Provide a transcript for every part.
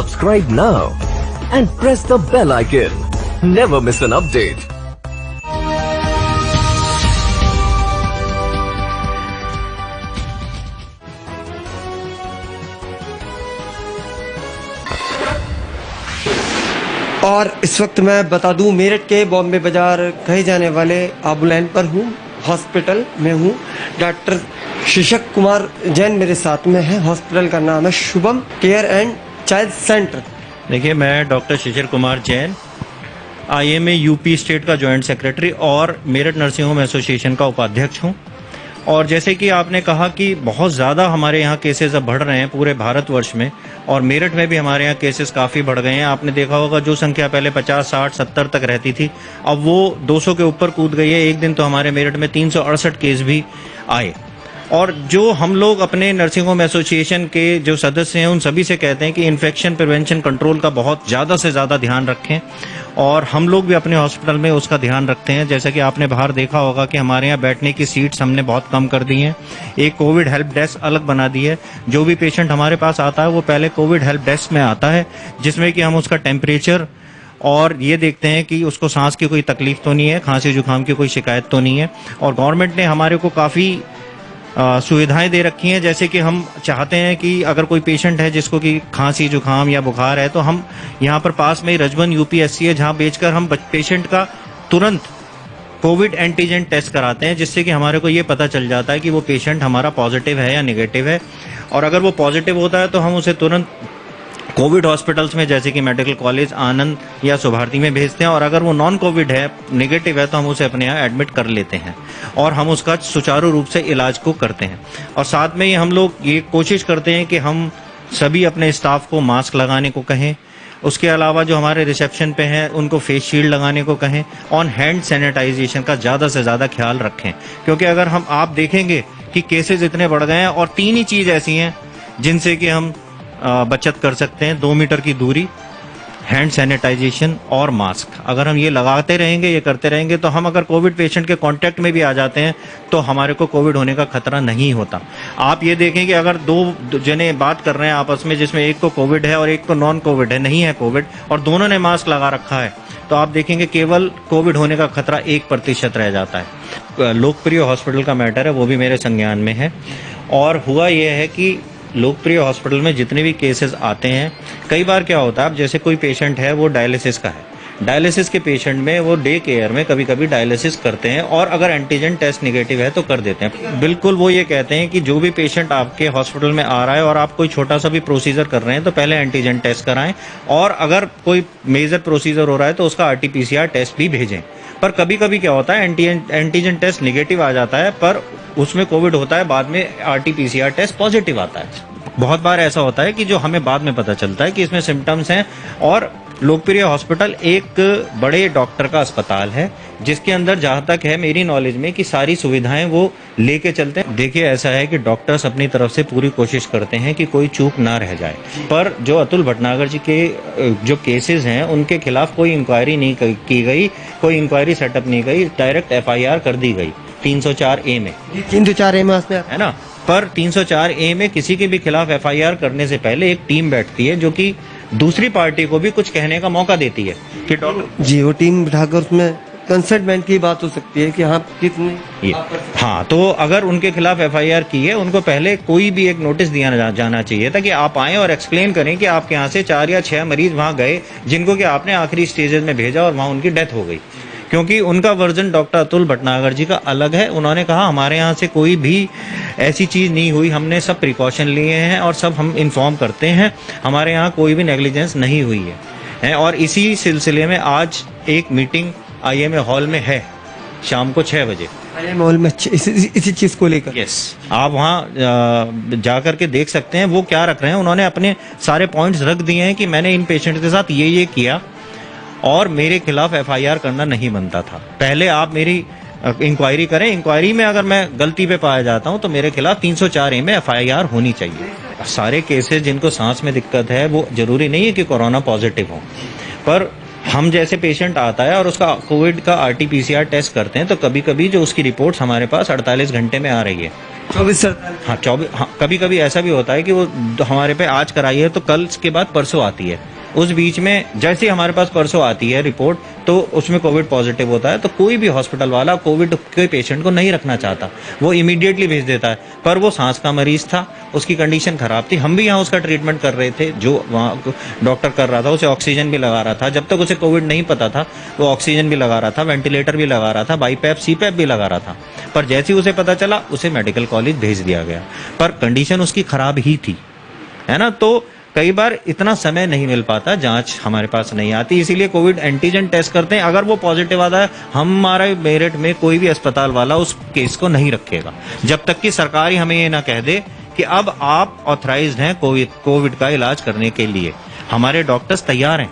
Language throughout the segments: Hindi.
Subscribe now and press the bell icon. Never miss an update. और इस वक्त मैं बता दूं, मेरठ के बॉम्बे बाजार कहे जाने वाले आबू लाइन पर हूं, हॉस्पिटल में हूं। डॉक्टर शीशक कुमार जैन मेरे साथ में है। हॉस्पिटल का नाम है Shubham care and child centre. देखिए, मैं doctor Shishir Kumar Jain, IMA UP state का जॉइंट सेक्रेटरी और मेरठ नर्सिंग होम एसोसिएशन का उपाध्यक्ष हूं। और जैसे कि आपने कहा कि बहुत ज़्यादा हमारे यहाँ केसेस अब बढ़ रहे हैं पूरे भारतवर्ष में, और मेरठ में भी हमारे यहाँ केसेस काफ़ी बढ़ गए हैं। आपने देखा होगा, जो संख्या पहले 50, 60, 70 तक रहती थी, अब वो 200 के ऊपर कूद गई है। एक दिन तो हमारे मेरठ में 368 केस भी आए। और जो हम लोग अपने नर्सिंग होम एसोसिएशन के जो सदस्य हैं, उन सभी से कहते हैं कि इन्फेक्शन प्रिवेंशन कंट्रोल का बहुत ज़्यादा से ज़्यादा ध्यान रखें, और हम लोग भी अपने हॉस्पिटल में उसका ध्यान रखते हैं। जैसा कि आपने बाहर देखा होगा कि हमारे यहाँ बैठने की सीट्स हमने बहुत कम कर दी हैं। एक कोविड हेल्प डेस्क अलग बना दी है। जो भी पेशेंट हमारे पास आता है वो पहले कोविड हेल्प डेस्क में आता है, जिसमें कि हम उसका टेम्परेचर और ये देखते हैं कि उसको सांस की कोई तकलीफ तो नहीं है, खांसी जुकाम की कोई शिकायत तो नहीं है। और गवर्नमेंट ने हमारे को काफ़ी सुविधाएं दे रखी हैं। जैसे कि हम चाहते हैं कि अगर कोई पेशेंट है जिसको कि खांसी जुकाम या बुखार है, तो हम यहाँ पर पास में ही रजबन UPSC है, जहाँ बेचकर हम पेशेंट का तुरंत कोविड एंटीजन टेस्ट कराते हैं, जिससे कि हमारे को ये पता चल जाता है कि वो पेशेंट हमारा पॉजिटिव है या निगेटिव है। और अगर वो पॉजिटिव होता है तो हम उसे तुरंत कोविड हॉस्पिटल्स में, जैसे कि मेडिकल कॉलेज, आनंद या सुभारती में भेजते हैं। और अगर वो नॉन कोविड है, निगेटिव है, तो हम उसे अपने यहाँ एडमिट कर लेते हैं और हम उसका सुचारू रूप से इलाज को करते हैं। और साथ में ही हम लोग ये कोशिश करते हैं कि हम सभी अपने स्टाफ को मास्क लगाने को कहें। उसके अलावा जो हमारे रिसेप्शन पे हैं उनको फेस शील्ड लगाने को कहें। ऑन हैंड सैनिटाइजेशन का ज़्यादा से ज़्यादा ख्याल रखें, क्योंकि अगर आप देखेंगे कि केसेज इतने बढ़ गए हैं, और 3 ही चीज़ ऐसी हैं जिनसे कि हम बचत कर सकते हैं: 2 मीटर की दूरी, हैंड सैनिटाइजेशन और मास्क। अगर हम ये लगाते रहेंगे, ये करते रहेंगे, तो हम अगर कोविड पेशेंट के कांटेक्ट में भी आ जाते हैं तो हमारे को कोविड होने का खतरा नहीं होता। आप ये देखें कि अगर 2 जने बात कर रहे हैं आपस में, जिसमें एक को कोविड है और एक को नॉन कोविड है, नहीं है कोविड, और दोनों ने मास्क लगा रखा है, तो आप देखेंगे केवल कोविड होने का खतरा 1% रह जाता है। लोकप्रिय हॉस्पिटल का मैटर है, वो भी मेरे संज्ञान में है। और हुआ यह है कि लोकप्रिय हॉस्पिटल में जितने भी केसेस आते हैं, कई बार क्या होता है, अब जैसे कोई पेशेंट है वो डायलिसिस का है, डायलिसिस के पेशेंट में वो डे केयर में कभी कभी डायलिसिस करते हैं, और अगर एंटीजन टेस्ट निगेटिव है तो कर देते हैं। बिल्कुल वो ये कहते हैं कि जो भी पेशेंट आपके हॉस्पिटल में आ रहा है और आप कोई छोटा सा भी प्रोसीजर कर रहे हैं तो पहले एंटीजन टेस्ट कराएं, और अगर कोई मेजर प्रोसीजर हो रहा है तो उसका RT-PCR टेस्ट भी भेजें। पर कभी कभी क्या होता है, एंटीजन टेस्ट निगेटिव आ जाता है, पर उसमें कोविड होता है, बाद में RT-PCR टेस्ट पॉजिटिव आता है। बहुत बार ऐसा होता है कि जो हमें बाद में पता चलता है कि इसमें सिम्टम्स हैं। और लोकप्रिय हॉस्पिटल एक बड़े डॉक्टर का अस्पताल है, जिसके अंदर जहाँ तक है मेरी नॉलेज में कि सारी सुविधाएं वो लेके चलते हैं। देखिए, ऐसा है कि डॉक्टर्स अपनी तरफ से पूरी कोशिश करते हैं कि कोई चूक ना रह जाए, पर जो अतुल भटनागर जी के जो केसेस हैं उनके खिलाफ कोई इंक्वायरी नहीं की गई, कोई इंक्वायरी सेटअप नहीं गई, डायरेक्ट FIR कर दी गई 304A में। 304A में है ना। पर 304A में किसी के भी खिलाफ FIR करने से पहले एक टीम बैठती है, जो कि दूसरी पार्टी को भी कुछ कहने का मौका देती है कि डॉक्टर जी, वो टीम बिठाकर उसमें कंसल्टेंट की बात हो सकती है कि हाँ कितने हाँ, तो अगर उनके खिलाफ FIR की है, उनको पहले कोई भी एक नोटिस दिया जाना चाहिए था कि आप आएं और एक्सप्लेन करें कि आपके यहाँ से 4 या 6 मरीज वहाँ गए, जिनको कि आपने आखिरी स्टेजेस में भेजा और वहाँ उनकी डेथ हो गई। क्योंकि उनका वर्जन डॉक्टर अतुल भटनागर जी का अलग है। उन्होंने कहा हमारे यहाँ से कोई भी ऐसी चीज़ नहीं हुई, हमने सब प्रिकॉशन लिए हैं और सब हम इन्फॉर्म करते हैं, हमारे यहाँ कोई भी नेग्लिजेंस नहीं हुई है। और इसी सिलसिले में आज एक मीटिंग IMA हॉल में है शाम को 6 बजे। IMA हॉल में इसी चीज़ को लेकर? यस, आप वहाँ जा कर के देख सकते हैं वो क्या रख रहे हैं। उन्होंने अपने सारे पॉइंट्स रख दिए हैं कि मैंने इन पेशेंट के साथ ये किया और मेरे खिलाफ FIR करना नहीं बनता था। पहले आप मेरी इंक्वायरी करें, इंक्वायरी में अगर मैं गलती पे पाया जाता हूं तो मेरे खिलाफ 304A में FIR होनी चाहिए। सारे केसेस जिनको सांस में दिक्कत है वो जरूरी नहीं है कि कोरोना पॉजिटिव हो, पर हम जैसे पेशेंट आता है और उसका कोविड का RT-PCR टेस्ट करते हैं तो कभी कभी जो उसकी रिपोर्ट्स हमारे पास 48 घंटे में आ रही है, 24 हाँ 24, हाँ कभी कभी ऐसा भी होता है कि वो हमारे पे आज कराई है तो कल के बाद परसों आती है। उस बीच में जैसे ही हमारे पास परसों आती है रिपोर्ट तो उसमें कोविड पॉजिटिव होता है, तो कोई भी हॉस्पिटल वाला कोविड के पेशेंट को नहीं रखना चाहता, वो इमीडिएटली भेज देता है। पर वो सांस का मरीज था, उसकी कंडीशन खराब थी, हम भी यहाँ उसका ट्रीटमेंट कर रहे थे, जो वहाँ डॉक्टर कर रहा था उसे ऑक्सीजन भी लगा रहा था। जब तक उसे कोविड नहीं पता था वो ऑक्सीजन भी लगा रहा था, वेंटिलेटर भी लगा रहा था, बाईपैप सीपैप भी लगा रहा था। पर जैसे ही उसे पता चला उसे मेडिकल कॉलेज भेज दिया गया, पर कंडीशन उसकी खराब ही थी, है ना। तो कई बार इतना समय नहीं मिल पाता, जांच हमारे पास नहीं आती, इसीलिए कोविड एंटीजन टेस्ट करते हैं। अगर वो पॉजिटिव आता है, हमारे मेरठ में कोई भी अस्पताल वाला उस केस को नहीं रखेगा जब तक कि सरकार ही हमें ये ना कह दे कि अब आप ऑथराइज्ड हैं कोविड का इलाज करने के लिए। हमारे डॉक्टर्स तैयार हैं,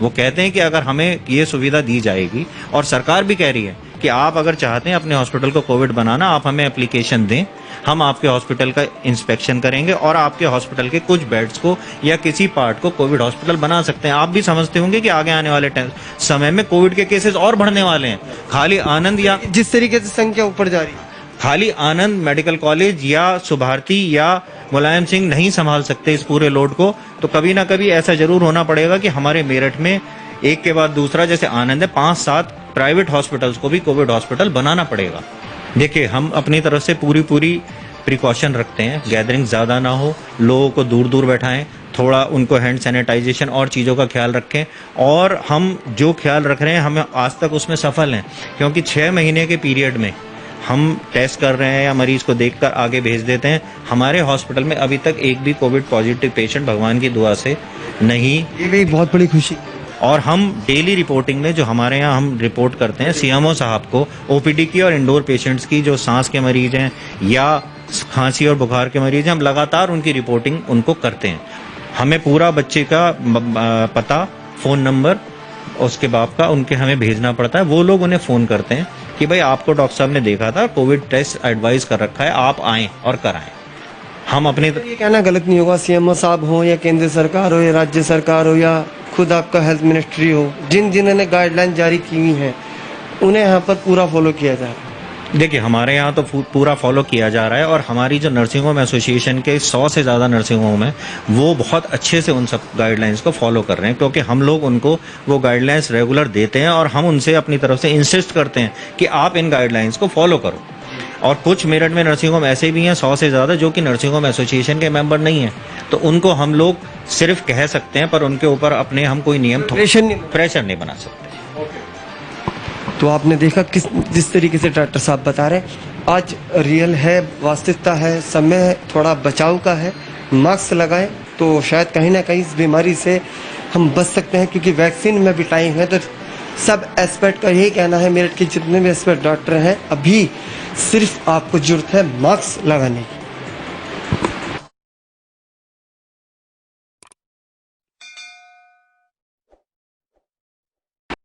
वो कहते हैं कि अगर हमें ये सुविधा दी जाएगी, और सरकार भी कह रही है कि आप अगर चाहते हैं अपने हॉस्पिटल को कोविड बनाना, आप हमें एप्लीकेशन दें, हम आपके हॉस्पिटल का इंस्पेक्शन करेंगे और आपके हॉस्पिटल के कुछ बेड्स को या किसी पार्ट को कोविड हॉस्पिटल बना सकते हैं। आप भी समझते होंगे कि आगे आने वाले समय में कोविड के केसेस और बढ़ने वाले हैं। खाली आनंद या जिस तरीके से संख्या ऊपर जा रही है, खाली आनंद मेडिकल कॉलेज या सुभारती या मुलायम सिंह नहीं संभाल सकते इस पूरे लोड को, तो कभी ना कभी ऐसा जरूर होना पड़ेगा कि हमारे मेरठ में एक के बाद दूसरा, जैसे आनंद है, 5-7 प्राइवेट हॉस्पिटल्स को भी कोविड हॉस्पिटल बनाना पड़ेगा। देखिए, हम अपनी तरफ से पूरी प्रिकॉशन रखते हैं, गैदरिंग ज़्यादा ना हो, लोगों को दूर दूर बैठाएं, थोड़ा उनको हैंड सैनिटाइजेशन और चीज़ों का ख्याल रखें। और हम जो ख्याल रख रहे हैं, हम आज तक उसमें सफल हैं, क्योंकि 6 महीने के पीरियड में हम टेस्ट कर रहे हैं या मरीज को देखकर आगे भेज देते हैं। हमारे हॉस्पिटल में अभी तक एक भी कोविड पॉजिटिव पेशेंट भगवान की दुआ से नहीं। ये भी बहुत बड़ी खुशी। और हम डेली रिपोर्टिंग में जो हमारे यहाँ हम रिपोर्ट करते हैं सीएमओ साहब को, ओपीडी की और इंडोर पेशेंट्स की, जो सांस के मरीज हैं या खांसी और बुखार के मरीज हैं, हम लगातार उनकी रिपोर्टिंग उनको करते हैं। हमें पूरा बच्चे का पता, फ़ोन नंबर, उसके बाप का उनके हमें भेजना पड़ता है। वो लोग उन्हें फ़ोन करते हैं कि भाई आपको डॉक्टर साहब ने देखा था, कोविड टेस्ट एडवाइस कर रखा है, आप आएँ और कराएं। हम अपने ये कहना गलत नहीं होगा, सीएमओ साहब हो या केंद्र सरकार हो या राज्य सरकार हो या खुद आपका हेल्थ मिनिस्ट्री हो, जिन्होंने गाइडलाइन जारी की हुई हैं उन्हें यहाँ पर पूरा फॉलो किया जा रहा है। देखिए, हमारे यहाँ तो पूरा फॉलो किया जा रहा है, और हमारी जो नर्सिंग होम एसोसिएशन के 100 से ज़्यादा नर्सिंग होम हैं, वो बहुत अच्छे से उन सब गाइडलाइंस को फॉलो कर रहे हैं, क्योंकि हम लोग उनको वो गाइडलाइंस रेगुलर देते हैं और हम उनसे अपनी तरफ से इंसिस्ट करते हैं कि आप इन गाइडलाइंस को फॉलो करो। और कुछ मेरठ में नर्सिंग होम ऐसे भी हैं 100 से ज़्यादा जो कि नर्सिंग होम एसोसिएशन के मेंबर नहीं हैं, तो उनको हम लोग सिर्फ कह सकते हैं, पर उनके ऊपर अपने हम कोई नियम प्रेशर नहीं बना सकते। तो आपने देखा जिस तरीके से डॉक्टर साहब बता रहे हैं, आज रियल है, वास्तविकता है, समय थोड़ा बचाव का है। मास्क लगाएं तो शायद कहीं ना कहीं इस बीमारी से हम बच सकते हैं, क्योंकि वैक्सीन में भी टाइम है। तो सब एक्सपर्ट का यही कहना है, मेरठ के जितने भी एक्सपर्ट डॉक्टर हैं, अभी सिर्फ आपको जरूरत है मास्क लगाने की।